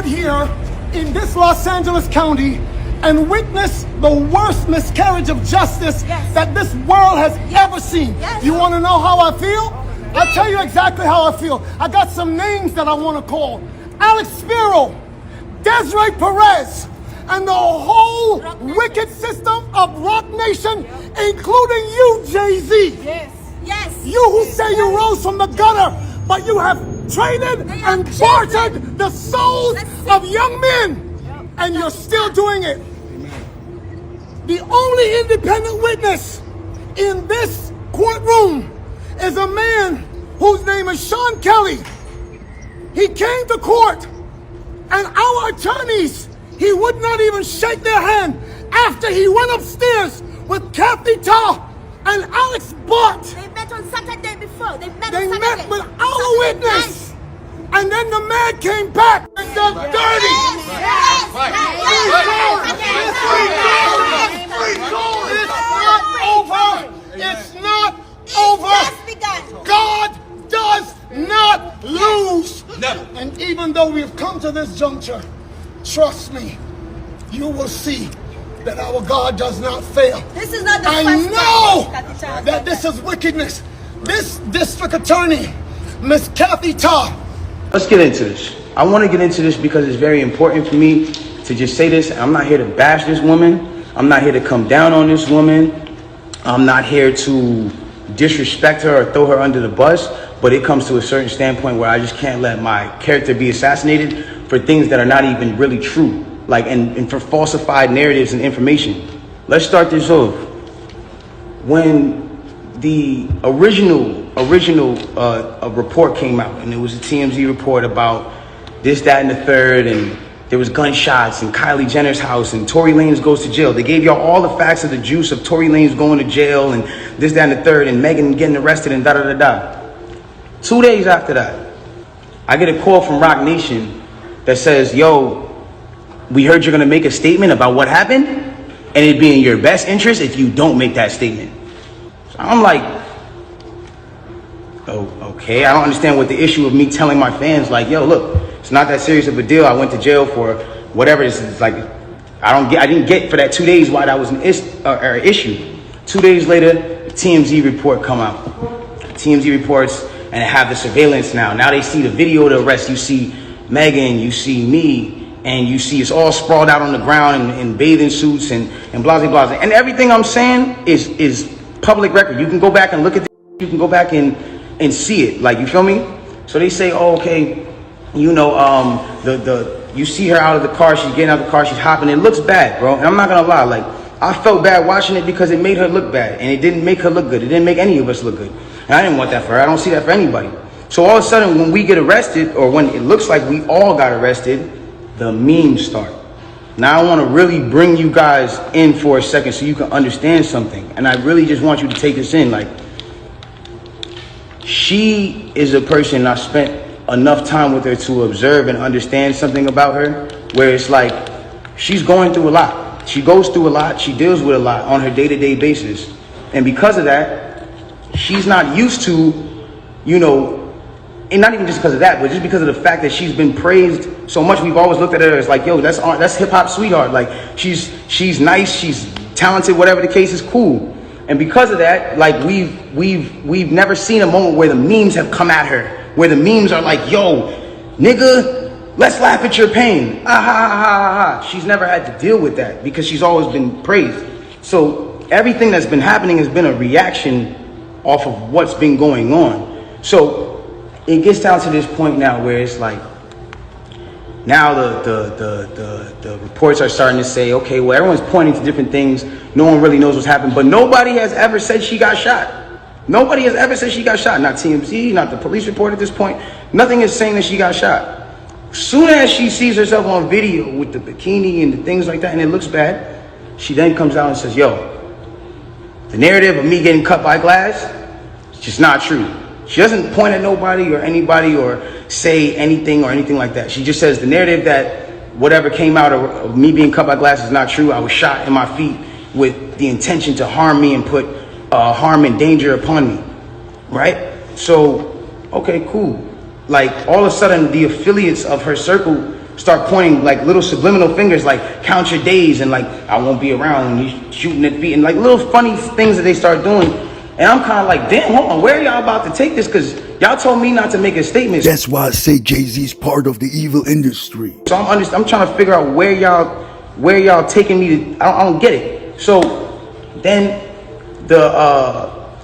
here in this Los Angeles County and witness the worst miscarriage of justice that this world has ever seen. You want to know how I feel? I'll tell you exactly how I feel. I got some names that I want to call. Alex Spiro, Desiree Perez, and the whole wicked system of Rock Nation, including you, Jay-Z. Yes. You who say you rose from the gutter, but you have traded and bartered the souls of young men, and you're still doing it. The only independent witness in this courtroom is a man whose name is Sean Kelly. He came to court, and our attorneys, he would not even shake their hand after he went upstairs with Kathy Ta and Alex Bart. They met on Saturday before. They met with our witness. And then the man came back and got dirty. It's not over. God does not lose. Never. And even though we've come to this juncture, trust me, you will see that our God does not fail. This is not the I first know time that this is wickedness. This district attorney, Miss Kathy Ta. Let's get into this. I want to get into this because it's very important for me to just say this. I'm not here to bash this woman. I'm not here to come down on this woman. I'm not here to disrespect her or throw her under the bus, but it comes to a certain standpoint where I just can't let my character be assassinated for things that are not even really true, like and for falsified narratives and information. Let's start this off. When the original report came out, and it was a TMZ report about this, that, and the third, and there was gunshots in Kylie Jenner's house, and Tory Lanez goes to jail. They gave y'all all the facts of the juice of Tory Lanez going to jail, and this, that, and the third, and Megan getting arrested, and da-da-da-da. 2 days after that, I get a call from Rock Nation that says, yo, we heard you're gonna make a statement about what happened, and it'd be in your best interest if you don't make that statement. So I'm like, oh, okay, I don't understand what the issue of me telling my fans, like, yo, look, it's not that serious of a deal. I went to jail for whatever this is. Like, I didn't get for that 2 days why that was an issue. 2 days later, the TMZ report come out. TMZ reports, and they have the surveillance now. Now they see the video of the arrest. You see Megan, you see me, and you see it's all sprawled out on the ground in bathing suits and blah, blah, blah. And everything I'm saying is public record. You can go back and look at this. You can go back and see it. Like, you feel me? So they say, oh, okay, you know, you see her out of the car, she's getting out of the car, she's hopping. It looks bad, bro. And I'm not gonna lie, like, I felt bad watching it because it made her look bad, and it didn't make her look good. It didn't make any of us look good. And I didn't want that for her. I don't see that for anybody. So all of a sudden, when we get arrested, or when it looks like we all got arrested, the memes start. Now I want to really bring you guys in for a second so you can understand something. And I really just want you to take this in. Like, she is a person I spent enough time with her to observe and understand something about her, where it's like she's going through a lot. She goes through a lot. She deals with a lot on her day-to-day basis. And because of that, she's not used to, you know, and not even just because of that, but just because of the fact that she's been praised so much. We've always looked at her as like, yo, that's hip-hop sweetheart. Like, she's nice, she's talented, whatever the case is, cool. And because of that, like, we've never seen a moment where the memes have come at her, where the memes are like, yo, nigga, let's laugh at your pain. Ah, ha, ha, ha, ha. She's never had to deal with that because she's always been praised. So everything that's been happening has been a reaction off of what's been going on. So it gets down to this point now where it's like, now the reports are starting to say, okay, well, everyone's pointing to different things. No one really knows what's happened, but nobody has ever said she got shot. Nobody has ever said she got shot. Not TMZ, not the police report at this point. Nothing is saying that she got shot. Soon as she sees herself on video with the bikini and the things like that, and it looks bad, she then comes out and says, yo, the narrative of me getting cut by glass, it's just not true. She doesn't point at nobody or anybody or say anything or anything like that. She just says the narrative that whatever came out of me being cut by glass is not true. I was shot in my feet with the intention to harm me and put harm and danger upon me, right? So, okay, cool. Like, all of a sudden, the affiliates of her circle start pointing like little subliminal fingers, like count your days and like I won't be around when you shooting at feet and like little funny things that they start doing. And I'm kind of like, damn, hold on, where are y'all about to take this? Because y'all told me not to make a statement. That's why I say Jay-Z's part of the evil industry. So I'm trying to figure out where y'all taking me to. I don't get it. So then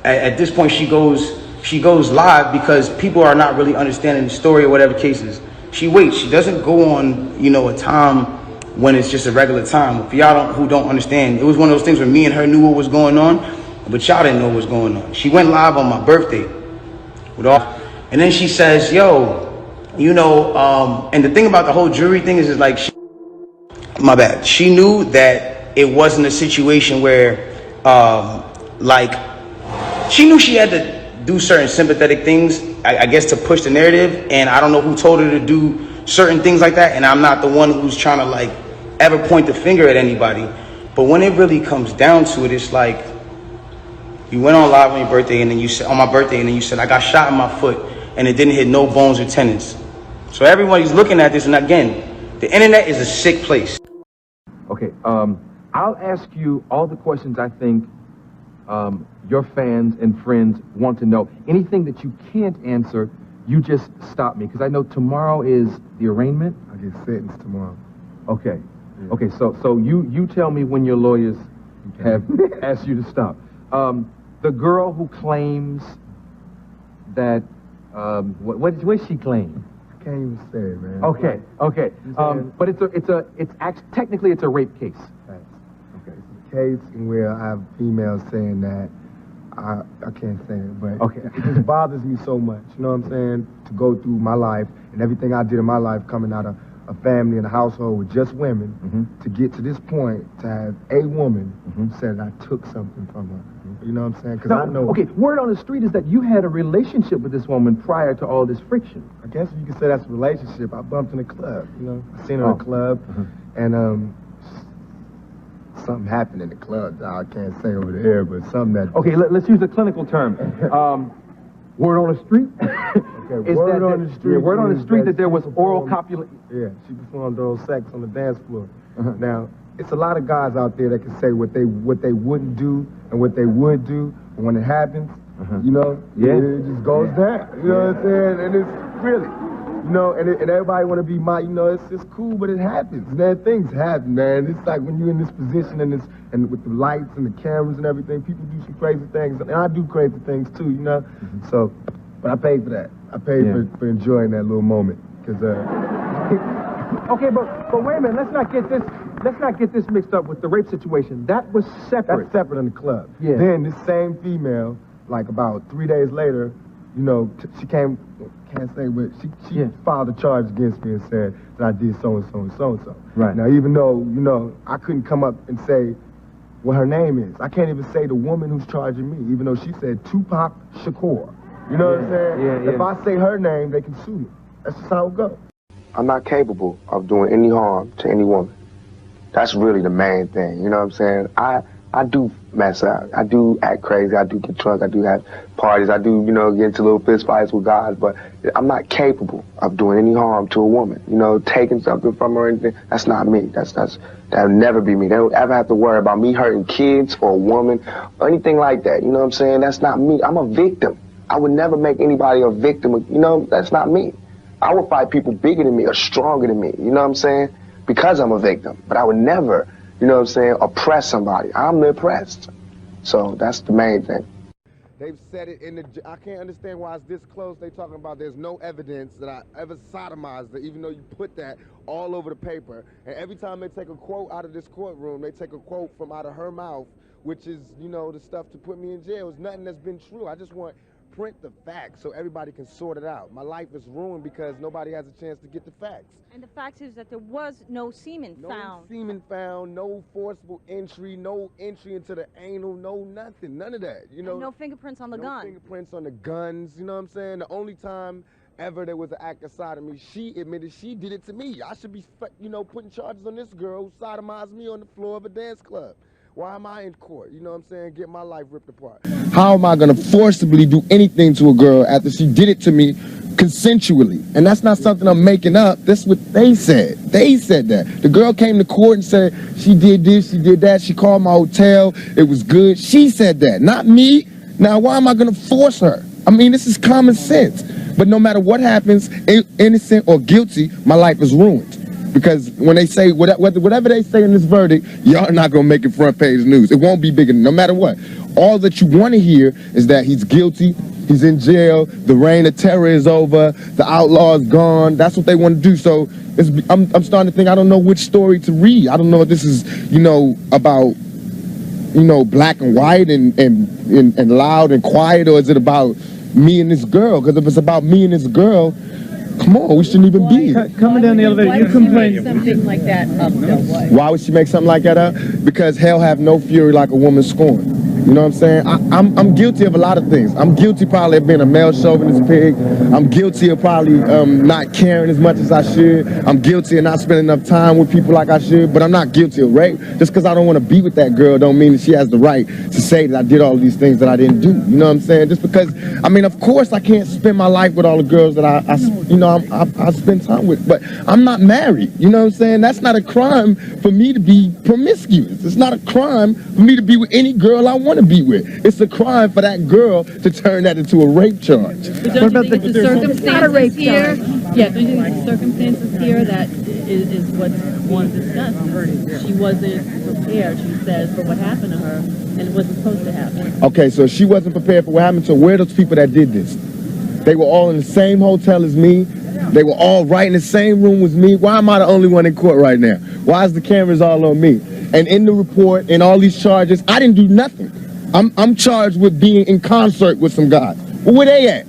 at this point she goes live because people are not really understanding the story or whatever cases. She waits. She doesn't go on, a time when it's just a regular time. For y'all who don't understand, it was one of those things where me and her knew what was going on, but y'all didn't know what was going on. She went live on my birthday and then she says, yo, and the thing about the whole jury thing is like, my bad. She knew that it wasn't a situation where, she knew she had to do certain sympathetic things, I guess, to push the narrative. And I don't know who told her to do certain things like that. And I'm not the one who's trying to ever point the finger at anybody. But when it really comes down to it, it's like, you went on live on your birthday and then you said, on my birthday, and then you said, I got shot in my foot and it didn't hit no bones or tendons. So everybody's looking at this. And again, the internet is a sick place. Okay, I'll ask you all the questions I think your fans and friends want to know. Anything that you can't answer, you just stop me, because I know tomorrow is the arraignment. I get sentenced tomorrow. Okay, okay. So you tell me when your lawyers have asked you to stop. The girl who claims that what she claim? I can't even say it, man. Okay, okay. But technically it's a rape case. Right. Okay, it's a case where I have females saying that I can't say it, but okay. It just bothers me so much, you know what I'm saying, to go through my life and everything I did in my life coming out of a family and a household with just women, to get to this point, to have a woman said I took something from her. You know what I'm saying? Because I know. Okay, word on the street is that you had a relationship with this woman prior to all this friction. I guess you could say that's a relationship. I bumped in a club, I seen her in a club, and something happened in the club that I can't say over the air, but something that... Okay, let's use a clinical term. Word on the street? Okay, word on the street. Yeah, word on the street that there was oral copulation. Yeah, she performed oral sex on the dance floor. Now, it's a lot of guys out there that can say what they wouldn't do and what they would do, but when it happens, it just goes down. You know what I'm saying? And it's really, and everybody want to be it's cool, but it happens. Man, things happen, man. It's like when you're in this position and with the lights and the cameras and everything, people do some crazy things, and I do crazy things too, So, but I paid for that. I paid for enjoying that little moment, because. Okay, but wait a minute. Let's not get this mixed up with the rape situation. That was separate. That's separate in the club. Yeah. Then this same female, like about 3 days later, she came. Can't say, but she filed a charge against me and said that I did so and so and so and so. Right. Now, even though I couldn't come up and say what her name is, I can't even say the woman who's charging me, even though she said Tupac Shakur. You know what I'm saying? If I say her name, they can sue me. That's just how it goes. I'm not capable of doing any harm to any woman. That's really the main thing, you know what I'm saying? I do mess up. I do act crazy. I do get drunk. I do have parties. I do, get into little fist fights with guys, but I'm not capable of doing any harm to a woman. Taking something from her or anything. That's not me. That'll never be me. They don't ever have to worry about me hurting kids or a woman or anything like that. You know what I'm saying? That's not me. I'm a victim. I would never make anybody a victim. That's not me. I would fight people bigger than me or stronger than me, you know what I'm saying? Because I'm a victim. But I would never, oppress somebody. I'm the oppressed. So that's the main thing. They've said it I can't understand why it's this close. They talking about there's no evidence that I ever sodomized her, even though you put that all over the paper. And every time they take a quote out of this courtroom, they take a quote from out of her mouth, which is, the stuff to put me in jail. It's nothing that's been true. I just want print the facts so everybody can sort it out. My life is ruined because nobody has a chance to get the facts. And the fact is that there was no semen found. No semen found, no forcible entry, no entry into the anal, no nothing, none of that. And no fingerprints on the gun. No fingerprints on the guns, you know what I'm saying? The only time ever there was an act of sodomy, she admitted she did it to me. I should be, putting charges on this girl who sodomized me on the floor of a dance club. Why am I in court? You know what I'm saying? Get my life ripped apart. How am I going to forcibly do anything to a girl after she did it to me consensually. And that's not something I'm making up. That's what they said. They said that. The girl came to court and said she did this, she did that, she called my hotel, it was good. She said that, not me. Now, why am I going to force her? I mean, this is common sense. But no matter what happens, innocent or guilty, my life is ruined. Because when they say, whatever they say in this verdict, y'all not going to make it front page news. It won't be big, no matter what. All that you want to hear is that he's guilty, he's in jail, the reign of terror is over, the outlaw is gone. That's what they want to do. So I'm starting to think, I don't know which story to read. I don't know if this is, about, black and white and loud and quiet, or is it about me and this girl? Because if it's about me and this girl, come on, we shouldn't even be here. Coming down the elevator, you complain. Something like that up, though, what? Why would she make something like that up? Because hell have no fury like a woman scorned. You know what I'm saying? I'm guilty of a lot of things. I'm guilty probably of being a male chauvinist pig. I'm guilty of probably not caring as much as I should. I'm guilty of not spending enough time with people like I should. But I'm not guilty of rape. Just because I don't want to be with that girl don't mean that she has the right to say that I did all these things that I didn't do. You know what I'm saying? Just because, of course I can't spend my life with all the girls that I spend time with. But I'm not married. You know what I'm saying? That's not a crime for me to be promiscuous. It's not a crime for me to be with any girl I want to be with. It's a crime for that girl to turn that into a rape charge. But don't you think the circumstances here? Yeah, don't you think the circumstances here that is what's one discussed? She wasn't prepared, she says, for what happened to her, and it wasn't supposed to happen. Okay, so she wasn't prepared for what happened to her. Where are those people that did this? They were all in the same hotel as me. They were all right in the same room with me. Why am I the only one in court right now? Why is the cameras all on me? And in the report, in all these charges, I didn't do nothing. I'm charged with being in concert with some guys. Well, where they at?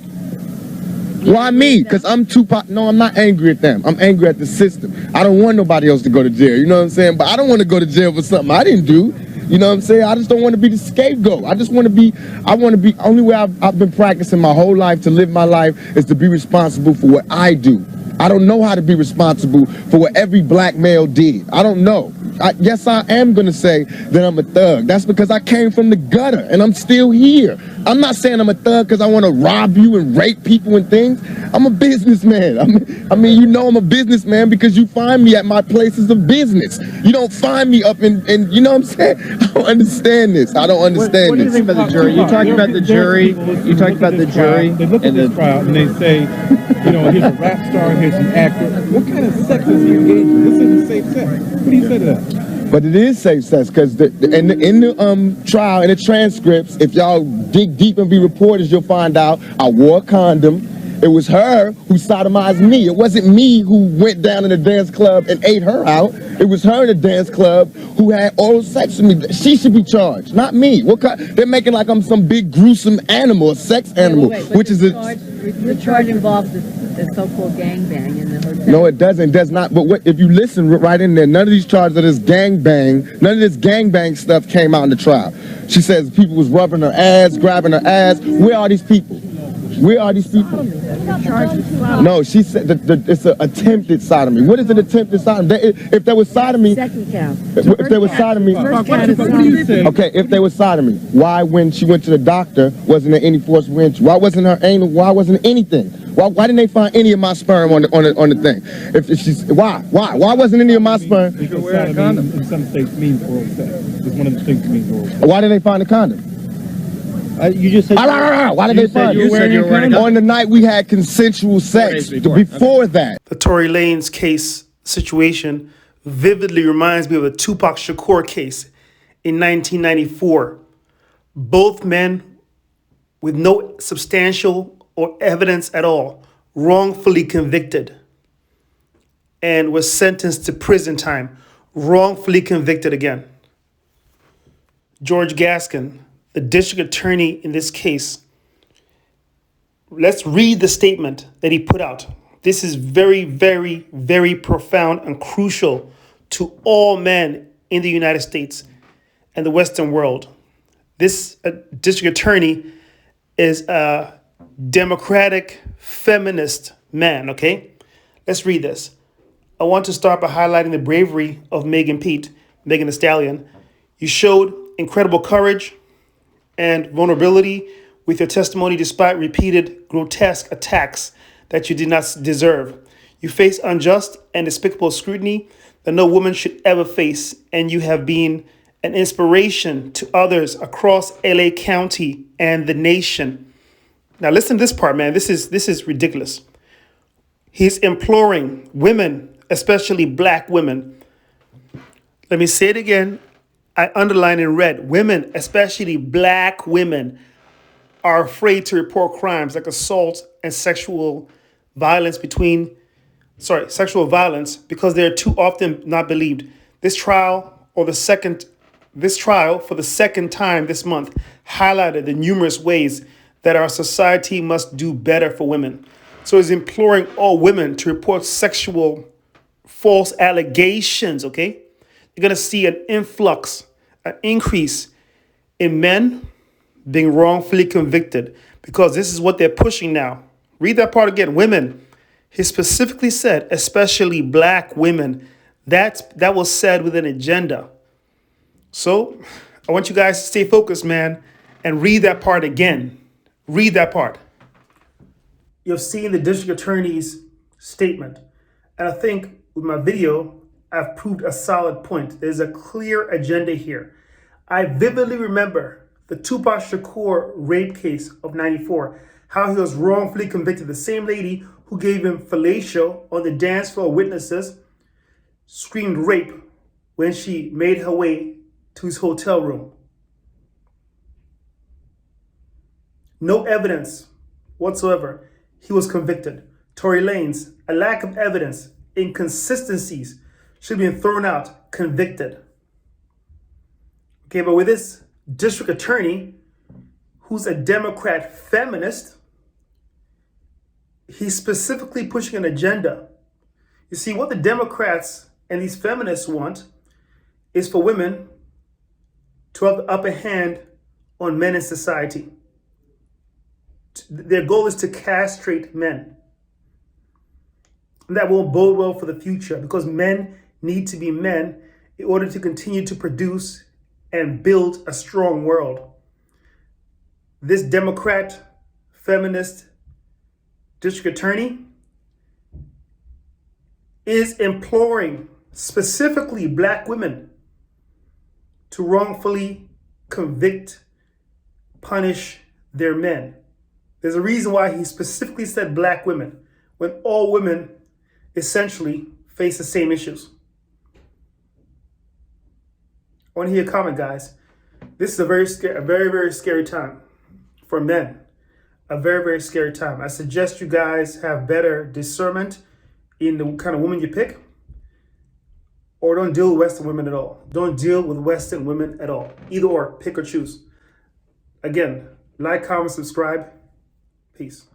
Why me? Because I'm Tupac. No, I'm not angry at them. I'm angry at the system. I don't want nobody else to go to jail. You know what I'm saying? But I don't want to go to jail for something I didn't do. You know what I'm saying? I just don't want to be the scapegoat. Only way I've been practicing my whole life to live my life is to be responsible for what I do. I don't know how to be responsible for what every black male did. I don't know. Yes, I am going to say that I'm a thug. That's because I came from the gutter and I'm still here. I'm not saying I'm a thug because I want to rob you and rape people and things. I'm a businessman. I'm a businessman because you find me at my places of business. You don't find me up in you know what I'm saying? I don't understand this. I don't understand this. What do you think about the jury? You talked about the jury. You talked about the jury. They look at this trial and they say, here's a rap star, here's an actor. What kind of sex is he engaged in? This isn't safe sex. What do you say to that? But it is safe sex because in the trial, in the transcripts, if y'all dig deep and be reporters, you'll find out I wore a condom. It was her who sodomized me. It wasn't me who went down in the dance club and ate her out. It was her in the dance club who had oral sex with me. She should be charged, not me. They're making like I'm some big gruesome animal, a sex animal, which is the charge involves the so-called gangbang in the hotel. No, it doesn't. It does not. But if you listen right in there, none of these charges of this gangbang, none of this gangbang stuff came out in the trial. She says people was rubbing her ass, grabbing her ass. Where are these people? Where are these people? No, she said it's an attempted sodomy. What is an attempted sodomy? If there was sodomy, second count. If there was sodomy, okay. If there was sodomy, why when she went to the doctor wasn't there any forcible entry? Why wasn't her anal? Why wasn't anything? Why didn't they find any of my sperm on the thing? If she's why wasn't any of my sperm? Because sodomy in some states means oral sex. It's one of the states means oral sex. Why didn't they find the condom? You just said. Why did they find it? On the night we had consensual sex. Before that. The Tory Lanez case situation vividly reminds me of the Tupac Shakur case in 1994. Both men with no substantial or evidence at all, wrongfully convicted and was sentenced to prison time, wrongfully convicted again. George Gascon, the district attorney in this case, let's read the statement that he put out. This is very, very, very profound and crucial to all men in the United States and the Western world. This district attorney is a democratic feminist man, okay? Let's read this. I want to start by highlighting the bravery of Megan Thee Stallion. You showed incredible courage and vulnerability with your testimony despite repeated grotesque attacks that you did not deserve. You face unjust and despicable scrutiny that no woman should ever face, and you have been an inspiration to others across LA County and the nation. Now listen to this part, man. This is ridiculous. He's imploring women, especially black women. Let me say it again. I underline in red. Women, especially black women, are afraid to report crimes like assault and sexual violence because they're too often not believed. This trial for the second time this month highlighted the numerous ways that our society must do better for women. So he's imploring all women to report sexual false allegations, okay? You're going to see an increase in men being wrongfully convicted because this is what they're pushing now. Read that part again. Women. He specifically said, especially black women. That was said with an agenda. So I want you guys to stay focused, man, and read that part again. Read that part. You've seen the district attorney's statement. And I think with my video, I've proved a solid point. There's a clear agenda here. I vividly remember the Tupac Shakur rape case of '94, how he was wrongfully convicted. The same lady who gave him fellatio on the dance floor, witnesses screamed rape when she made her way to his hotel room. No evidence whatsoever. He was convicted. Tory Lanez, a lack of evidence, inconsistencies, should be thrown out, convicted. Okay, but with this district attorney, who's a Democrat feminist, he's specifically pushing an agenda. You see, what the Democrats and these feminists want is for women to have the upper hand on men in society. Their goal is to castrate men. And that won't bode well for the future because men need to be men in order to continue to produce and build a strong world. This Democrat, feminist district attorney is imploring specifically black women to wrongfully convict, punish their men. There's a reason why he specifically said black women, when all women essentially face the same issues. I want to hear a comment, guys. This is a very, very scary time for men. A very, very scary time. I suggest you guys have better discernment in the kind of woman you pick, or don't deal with Western women at all. Don't deal with Western women at all. Either or, pick or choose. Again, like, comment, subscribe. Peace.